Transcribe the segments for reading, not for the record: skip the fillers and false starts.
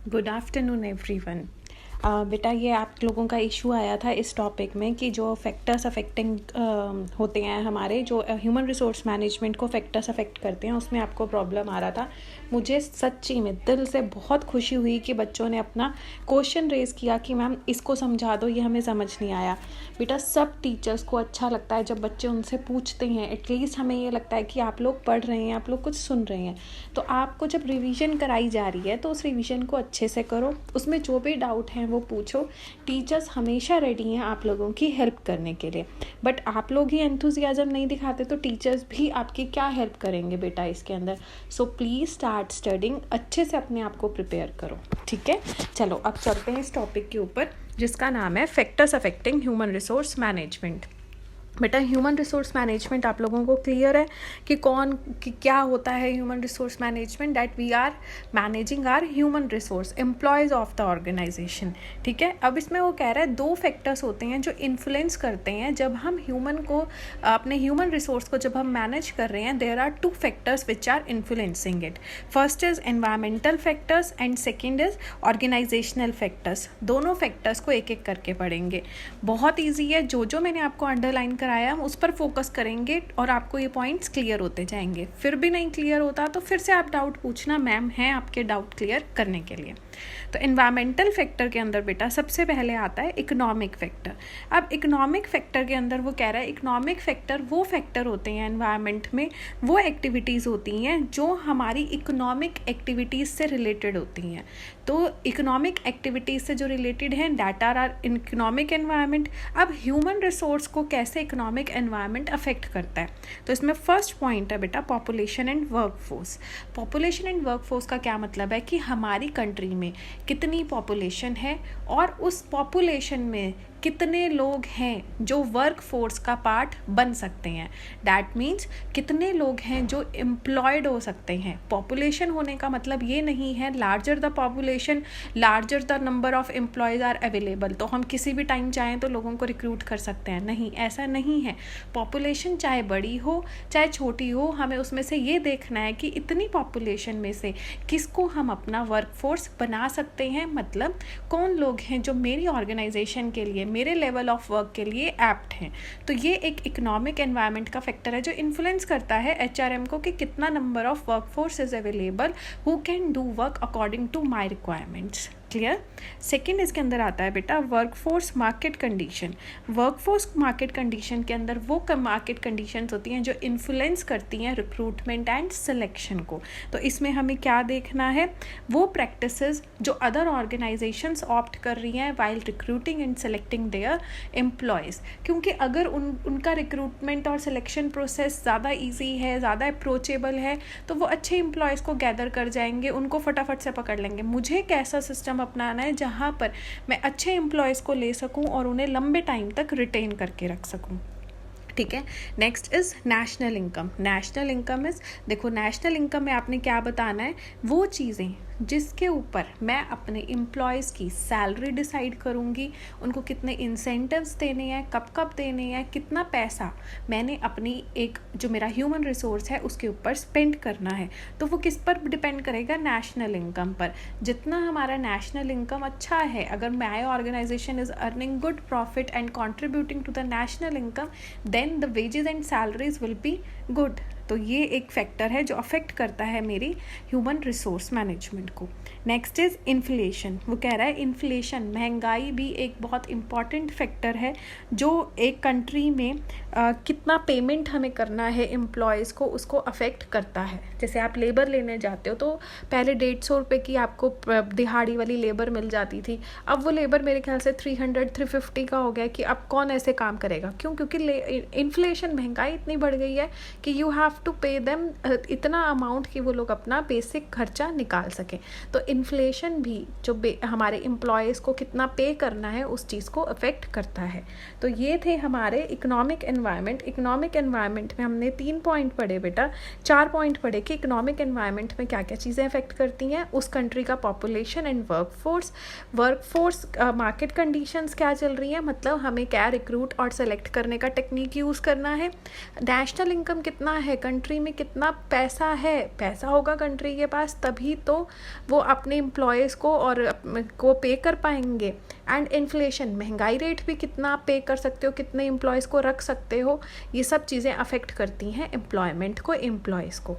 Good afternoon everyone. बेटा ये आप लोगों का इशू आया था इस टॉपिक में कि जो फैक्टर्स अफेक्टिंग होते हैं हमारे जो ह्यूमन रिसोर्स मैनेजमेंट को फैक्टर्स अफेक्ट करते हैं उसमें आपको प्रॉब्लम आ रहा था। मुझे सच्ची में दिल से बहुत खुशी हुई कि बच्चों ने अपना क्वेश्चन रेज़ किया कि मैम इसको समझा दो, ये हमें समझ नहीं आया। बेटा सब टीचर्स को अच्छा लगता है जब बच्चे उनसे पूछते हैं, एटलीस्ट हमें ये लगता है कि आप लोग पढ़ रहे हैं, आप लोग कुछ सुन रहे हैं। तो आपको जब रिवीजन कराई जा रही है तो उस रिवीजन को अच्छे से करो, उसमें जो भी डाउट हैं वो पूछो। टीचर्स हमेशा रेडी हैं आप लोगों की हेल्प करने के लिए, बट आप लोग ही एंथुजियाज्म नहीं दिखाते तो टीचर्स भी आपकी क्या हेल्प करेंगे बेटा इसके अंदर। सो प्लीज़ स्टार्ट स्टडिंग, अच्छे से अपने आप को प्रिपेयर करो, ठीक है। चलो अब चलते हैं इस टॉपिक के ऊपर जिसका नाम है factors affecting human resource management. बेटा ह्यूमन रिसोर्स मैनेजमेंट आप लोगों को क्लियर है कि क्या होता है human resource management? That we are managing our human resource employees of the organisation, ठीक है। अब इसमें वो कह रहा है 2 फैक्टर्स होते हैं जो इन्फ्लुएंस करते हैं जब हम अपने ह्यूमन रिसोर्स को जब हम मैनेज कर रहे हैं। There are 2 factors which are influencing it. First is environmental factors and second is organisational factors. दोनों फैक्टर्स को एक एक करके पढ़ेंगे। बहुत ईजी है, जो मैंने आपको अंडरलाइन कराया हम उस पर फोकस करेंगे और आपको ये पॉइंट्स क्लियर होते जाएंगे। फिर भी नहीं क्लियर होता तो फिर से आप डाउट पूछना, मैम हैं आपके डाउट क्लियर करने के लिए। तो एनवायरमेंटल फैक्टर के अंदर बेटा सबसे पहले आता है इकोनॉमिक फैक्टर। अब इकोनॉमिक फैक्टर के अंदर वो कह रहा है इकोनॉमिक फैक्टर वो फैक्टर होते हैं एनवायरनमेंट में, वो एक्टिविटीज़ होती हैं जो हमारी इकोनॉमिक एक्टिविटीज़ से रिलेटेड होती हैं। तो इकोनॉमिक एक्टिविटीज़ से जो रिलेटेड हैं दैट आर इकोनॉमिक एनवायरनमेंट। अब ह्यूमन रिसोर्स को कैसे इकोनॉमिक एनवायरनमेंट अफेक्ट करता है, तो इसमें फर्स्ट पॉइंट है बेटा population and workforce. Population and workforce का क्या मतलब है कि हमारी कंट्री में कितनी पॉपुलेशन है और उस पॉपुलेशन में कितने लोग हैं जो वर्क फोर्स का पार्ट बन सकते हैं। दैट मीन्स कितने लोग हैं जो एम्प्लॉयड हो सकते हैं। पॉपुलेशन होने का मतलब ये नहीं है larger the population larger the number of employees are available, तो हम किसी भी टाइम चाहें तो लोगों को रिक्रूट कर सकते हैं। नहीं, ऐसा नहीं है। पॉपुलेशन चाहे बड़ी हो चाहे छोटी हो, हमें उसमें से ये देखना है कि इतनी पॉपुलेशन में से किसको हम अपना वर्क फोर्स बना सकते हैं। मतलब कौन लोग हैं जो मेरी ऑर्गेनाइजेशन के लिए, मेरे लेवल ऑफ वर्क के लिए एप्ट हैं। तो ये एक इकोनॉमिक एनवायरनमेंट का फैक्टर है जो इन्फ्लुएंस करता है एचआरएम को कि कितना number of work force is available who can do work according to my requirements. Clear. Second इसके अंदर आता है बेटा workforce market condition. Workforce market condition के अंदर वो मार्केट कंडीशंस होती हैं जो इन्फ्लुएंस करती हैं रिक्रूटमेंट एंड सिलेक्शन को। तो इसमें हमें क्या देखना है, वो प्रैक्टिसेस जो अदर ऑर्गेनाइजेशंस ऑप्ट कर रही हैं while recruiting and selecting there employees. क्योंकि अगर उनका रिक्रूटमेंट और सिलेक्शन प्रोसेस ज़्यादा ईजी है, ज़्यादा अप्रोचेबल है, तो वो अच्छे एम्प्लॉयज़ को गैदर कर जाएंगे, उनको फटाफट से पकड़ लेंगे। मुझे कैसा सिस्टम अपनाना है जहाँ पर मैं अच्छे एम्प्लॉयज़ को ले सकूं और उन्हें लंबे टाइम तक रिटेन करके रख सकूं, ठीक है। Next is national income. National income is, देखो नेशनल इनकम में आपने क्या बताना है, वो चीज़ें जिसके ऊपर मैं अपने एम्प्लॉयज़ की सैलरी डिसाइड करूँगी, उनको कितने इंसेंटिव्स देने हैं, कब कब देने हैं, कितना पैसा मैंने अपनी एक जो मेरा ह्यूमन रिसोर्स है उसके ऊपर स्पेंड करना है। तो वो किस पर डिपेंड करेगा, नेशनल इनकम पर। जितना हमारा नेशनल इनकम अच्छा है, अगर my organisation is earning good profit and contributing to the national income, then the wages and salaries will be good. तो ये एक फैक्टर है जो अफेक्ट करता है मेरी ह्यूमन रिसोर्स मैनेजमेंट को। Next is inflation. वो कह रहा है इन्फ्लेशन, महंगाई भी एक बहुत इम्पॉर्टेंट फैक्टर है जो एक कंट्री में कितना पेमेंट हमें करना है एम्प्लॉयज़ को, उसको अफेक्ट करता है। जैसे आप लेबर लेने जाते हो तो पहले 150 रुपये की आपको दिहाड़ी वाली लेबर मिल जाती थी, अब वो लेबर मेरे ख्याल से 300-350 का हो गया कि अब कौन ऐसे काम करेगा। क्यों? क्योंकि इन्फ्लेशन, महंगाई इतनी बढ़ गई है कि you have to pay them इतना अमाउंट कि वो लोग अपना बेसिक खर्चा निकाल सकें। तो इन्फ्लेशन भी जो हमारे एम्प्लॉयज़ को कितना पे करना है उस चीज़ को अफेक्ट करता है। तो ये थे हमारे इकोनॉमिक एनवायरनमेंट। इकोनॉमिक एनवायरनमेंट में हमने 3 पॉइंट पढ़े बेटा, 4 पॉइंट पढ़े कि इकोनॉमिक एनवायरनमेंट में क्या क्या चीज़ें अफेक्ट करती हैं, उस कंट्री का population and workforce market conditions क्या चल रही हैं, मतलब हमें क्या रिक्रूट और सेलेक्ट करने का टेक्निक यूज़ करना है, नेशनल इनकम कितना है कंट्री में कितना पैसा है, पैसा होगा कंट्री के पास तभी तो वो अपने एम्प्लॉयज़ को और को पे कर पाएंगे। एंड इन्फ्लेशन, महंगाई रेट भी कितना आप पे कर सकते हो, कितने एम्प्लॉयज़ को रख सकते हो, ये सब चीज़ें अफेक्ट करती हैं एम्प्लॉयमेंट को, एम्प्लॉयज़ को।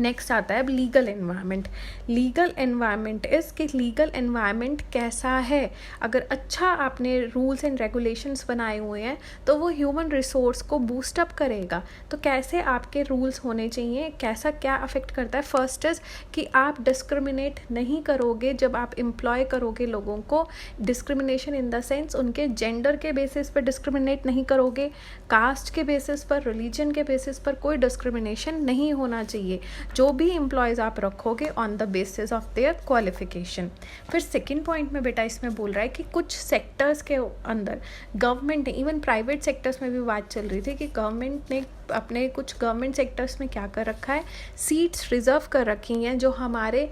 नेक्स्ट आता है अब legal environment. Legal environment is कि लीगल एनवायरनमेंट कैसा है। अगर अच्छा आपने रूल्स एंड रेगुलेशंस बनाए हुए हैं तो वो ह्यूमन रिसोर्स को बूस्ट अप करेगा। तो कैसे आपके रूल्स होने चाहिए, कैसा क्या अफेक्ट करता है। फर्स्ट इज़ कि आप डिस्क्रिमिनेट नहीं करोगे जब आप एम्प्लॉय करोगे लोगों को। डिस्क्रिमिनेशन इन द सेंस उनके जेंडर के बेसिस पर डिस्क्रिमिनेट नहीं करोगे, कास्ट के बेसिस पर, रिलीजन के बेसिस पर कोई डिस्क्रिमिनेशन नहीं होना चाहिए। जो भी एम्प्लॉयज़ आप रखोगे on the basis of their qualification. फिर सेकंड पॉइंट में बेटा इसमें बोल रहा है कि कुछ सेक्टर्स के अंदर गवर्नमेंट ने, इवन प्राइवेट सेक्टर्स में भी बात चल रही थी कि गवर्नमेंट ने अपने कुछ गवर्नमेंट सेक्टर्स में क्या कर रखा है, सीट्स रिज़र्व कर रखी हैं जो हमारे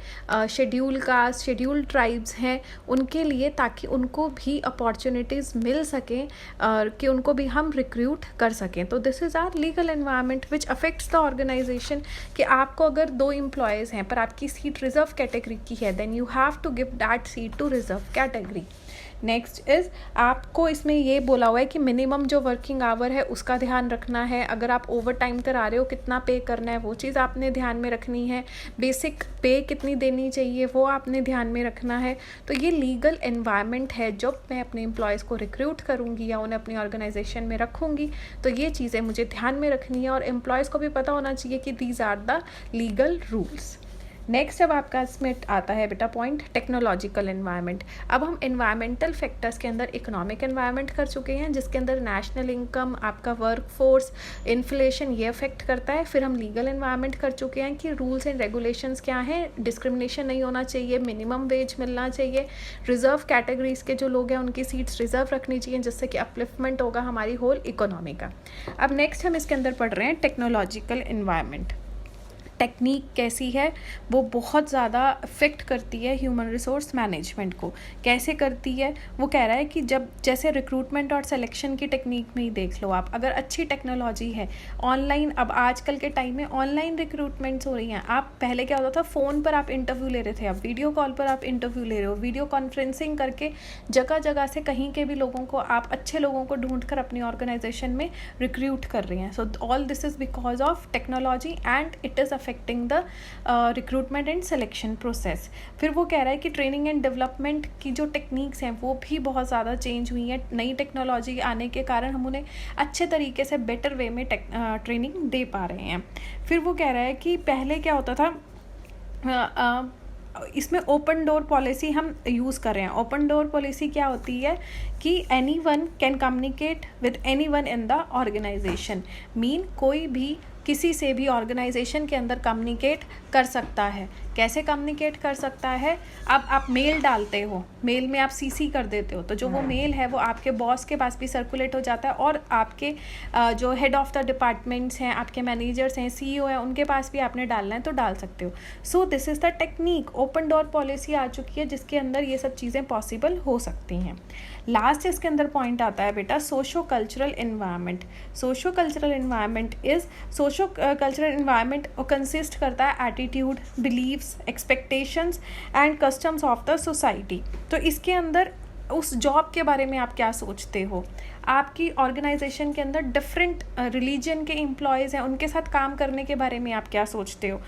शेड्यूल कास्ट, शेड्यूल ट्राइब्स हैं उनके लिए, ताकि उनको भी अपॉर्चुनिटीज़ मिल सकें और कि उनको भी हम रिक्रूट कर सकें। तो this is our legal environment which affects the organisation. कि आपको अगर 2 एम्प्लॉयज़ हैं पर आपकी सीट रिज़र्व कैटेगरी की है, then you have to give that seat to reserve category. Next is आपको इसमें ये बोला हुआ है कि मिनिमम जो वर्किंग आवर है उसका ध्यान रखना है। अगर आप ओवर टाइम करा रहे हो कितना पे करना है वो चीज़ आपने ध्यान में रखनी है। बेसिक पे कितनी देनी चाहिए वो आपने ध्यान में रखना है। तो ये लीगल एनवायरनमेंट है। जब मैं अपने एम्प्लॉयज़ को रिक्रूट करूँगी या उन्हें अपनी ऑर्गेनाइजेशन में रखूँगी तो ये चीज़ें मुझे ध्यान में रखनी है और एम्प्लॉयज़ को भी पता होना चाहिए कि these are the legal rules. Next अब आपका इसमें आता है बेटा पॉइंट टेक्नोलॉजिकल एनवायरनमेंट। अब हम एनवायरमेंटल फैक्टर्स के अंदर इकोनॉमिक एनवायरनमेंट कर चुके हैं जिसके अंदर नेशनल इनकम, आपका वर्क फोर्स, इन्फ्लेशन ये अफेक्ट करता है। फिर हम लीगल एनवायरनमेंट कर चुके हैं कि रूल्स एंड रेगुलेशंस क्या हैं, डिस्क्रिमिनेशन नहीं होना चाहिए, मिनिमम वेज मिलना चाहिए, रिजर्व कैटेगरीज के जो लोग हैं उनकी सीट्स रिजर्व रखनी चाहिए जिससे कि अपलिफ्टमेंट होगा हमारी होल इकोनॉमी का। अब नेक्स्ट हम इसके अंदर पढ़ रहे हैं टेक्नोलॉजिकल एनवायरनमेंट। टेक्निक कैसी है, वो बहुत ज़्यादा अफेक्ट करती है ह्यूमन रिसोर्स मैनेजमेंट को। कैसे करती है, वो कह रहा है कि जब जैसे रिक्रूटमेंट और सिलेक्शन की टेक्निक में ही देख लो आप, अगर अच्छी टेक्नोलॉजी है, ऑनलाइन, अब आजकल के टाइम में ऑनलाइन रिक्रूटमेंट्स हो रही हैं। आप पहले क्या होता था, फ़ोन पर आप इंटरव्यू ले रहे थे, अब वीडियो कॉल पर आप इंटरव्यू ले रहे हो, वीडियो कॉन्फ्रेंसिंग करके जगह जगह से कहीं के भी लोगों को आप अच्छे लोगों को ढूंढ कर अपनी ऑर्गेनाइजेशन में रिक्रूट कर रही हैं। So all this is because of technology and it is affecting the recruitment and selection process. फिर वो कह रहा है कि ट्रेनिंग एंड डेवलपमेंट की जो टेक्निक्स हैं वो भी बहुत ज़्यादा चेंज हुई हैं। नई टेक्नोलॉजी आने के कारण हम उन्हें अच्छे तरीके से बेटर वे में ट्रेनिंग दे पा रहे हैं। फिर वो कह रहा है कि पहले क्या होता था, इसमें ओपन डोर पॉलिसी हम यूज़ कर रहे हैं। ओपन डोर पॉलिसी क्या होती है कि anyone can communicate with anyone in the organisation. Mean कोई भी किसी से भी ऑर्गेनाइजेशन के अंदर कम्युनिकेट कर सकता है। कैसे कम्युनिकेट कर सकता है, अब आप मेल डालते हो, मेल में आप सीसी कर देते हो तो जो वो मेल है वो आपके बॉस के पास भी सर्कुलेट हो जाता है और आपके जो हेड ऑफ़ द डिपार्टमेंट्स हैं, आपके मैनेजर्स हैं, सीईओ हैं, उनके पास भी आपने डालना है तो डाल सकते हो। So this is the technique. Open door policy आ चुकी है जिसके अंदर ये सब चीज़ें पॉसिबल हो सकती हैं। लास्ट इसके अंदर पॉइंट आता है बेटा socio cultural environment. Socio cultural environment is, socio cultural environment consist करता है attitude, beliefs, expectations and customs of the society. तो इसके अंदर उस जॉब के बारे में आप क्या सोचते हो, आपकी ऑर्गेनाइजेशन के अंदर डिफरेंट रिलीजन के एम्प्लॉयज़ हैं उनके साथ काम करने के बारे में आप क्या सोचते हो।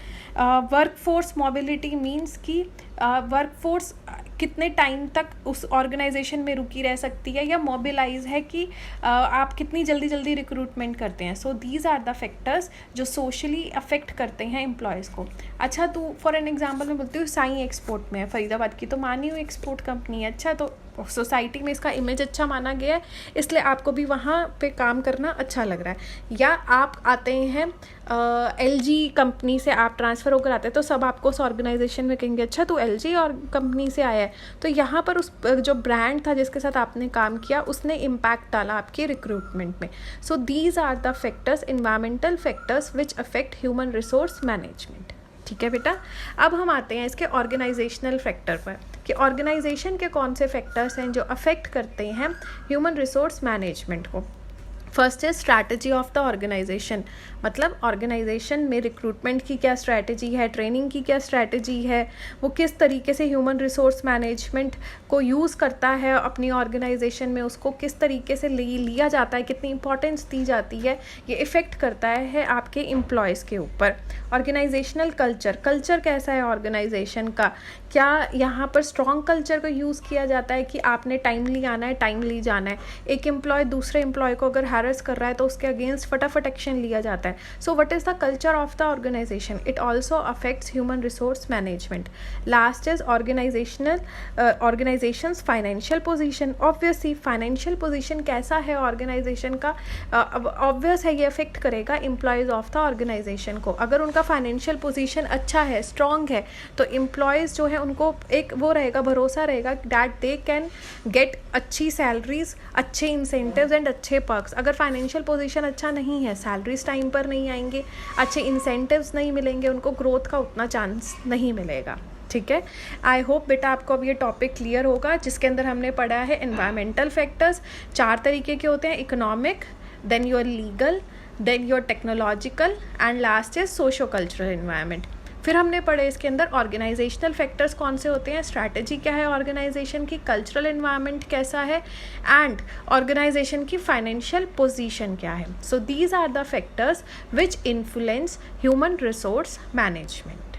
वर्क फोर्स मोबिलिटी मीन्स कि वर्क फोर्स कितने टाइम तक उस ऑर्गेनाइजेशन में रुकी रह सकती है या मोबिलाइज है कि आप कितनी जल्दी जल्दी रिक्रूटमेंट करते हैं। So these are the factors जो सोशली अफेक्ट करते हैं एम्प्लॉयज़ को। अच्छा, तो फॉर एन एग्जांपल मैं बोलती हूँ साई एक्सपोर्ट में है, फरीदाबाद की, तो मानी हुई एक्सपोर्ट कंपनी है। अच्छा, तो सोसाइटी में इसका इमेज अच्छा माना गया है इसलिए आपको भी वहाँ पे काम करना अच्छा लग रहा है। या आप आते हैं LG कंपनी से आप ट्रांसफ़र होकर आते हैं तो सब आपको उस ऑर्गेनाइजेशन में कहेंगे अच्छा तू LG और कंपनी से आया है। तो यहाँ पर उस जो ब्रांड था जिसके साथ आपने काम किया उसने इम्पैक्ट डाला आपके रिक्रूटमेंट में। So these are the factors, environmental factors which affect human resource management. ठीक है बेटा, अब हम आते हैं इसके ऑर्गेनाइजेशनल फैक्टर पर कि ऑर्गेनाइजेशन के कौन से फैक्टर्स हैं जो अफेक्ट करते हैं ह्यूमन रिसोर्स मैनेजमेंट को। फर्स्ट है स्ट्रैटेजी ऑफ द ऑर्गेनाइजेशन, मतलब ऑर्गेनाइजेशन में रिक्रूटमेंट की क्या स्ट्रैटेजी है, ट्रेनिंग की क्या स्ट्रैटेजी है, वो किस तरीके से ह्यूमन रिसोर्स मैनेजमेंट को यूज़ करता है अपनी ऑर्गेनाइजेशन में, उसको किस तरीके से लिया जाता है, कितनी इंपॉर्टेंस दी जाती है, ये इफ़ेक्ट करता है आपके एम्प्लॉयज़ के ऊपर। ऑर्गेनाइजेशनल कल्चर, कल्चर कैसा है ऑर्गेनाइजेशन का, क्या यहाँ पर स्ट्रॉन्ग कल्चर को यूज़ किया जाता है कि आपने टाइमली आना है, टाइमली जाना है। एक एम्प्लॉय दूसरे एम्प्लॉय को अगर हैरेस कर रहा है तो उसके अगेंस्ट फटाफट एक्शन लिया जाता है। So what is the culture of the organisation, it also affects human resource management. Last is organisations financial position. Obviously financial position कैसा है ऑर्गेनाइजेशन का, ऑब्वियस है ये अफेक्ट करेगा एम्प्लॉयज़ ऑफ द ऑर्गेनाइजेशन को। अगर उनका फाइनेंशियल पोजीशन अच्छा है, स्ट्रॉन्ग है, तो एम्प्लॉयज़ जो है उनको एक वो रहेगा, भरोसा रहेगा दैट दे कैन गेट अच्छी सैलरीज, अच्छे इंसेंटिव्स एंड अच्छे पर्क्स। अगर फाइनेंशियल पोजीशन अच्छा नहीं है, सैलरीज टाइम पर नहीं आएंगे, अच्छे इंसेंटिव्स नहीं मिलेंगे, उनको ग्रोथ का उतना चांस नहीं मिलेगा। ठीक है, आई होप बेटा आपको अब ये टॉपिक क्लियर होगा, जिसके अंदर हमने पढ़ा है एनवायरमेंटल फैक्टर्स 4 तरीके के होते हैं, economic, then your legal, then your technological and last is socio cultural environment. फिर हमने पढ़े इसके अंदर ऑर्गेनाइजेशनल फैक्टर्स कौन से होते हैं, स्ट्रैटेजी क्या है ऑर्गेनाइजेशन की, कल्चरल एनवायरनमेंट कैसा है एंड ऑर्गेनाइजेशन की फाइनेंशियल पोजीशन क्या है। So these are the factors which influence human resource management.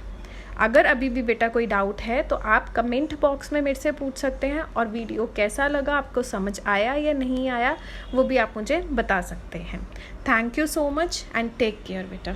अगर अभी भी बेटा कोई डाउट है तो आप कमेंट बॉक्स में मेरे से पूछ सकते हैं, और वीडियो कैसा लगा, आपको समझ आया या नहीं आया, वो भी आप मुझे बता सकते हैं। Thank you so much and take care बेटा।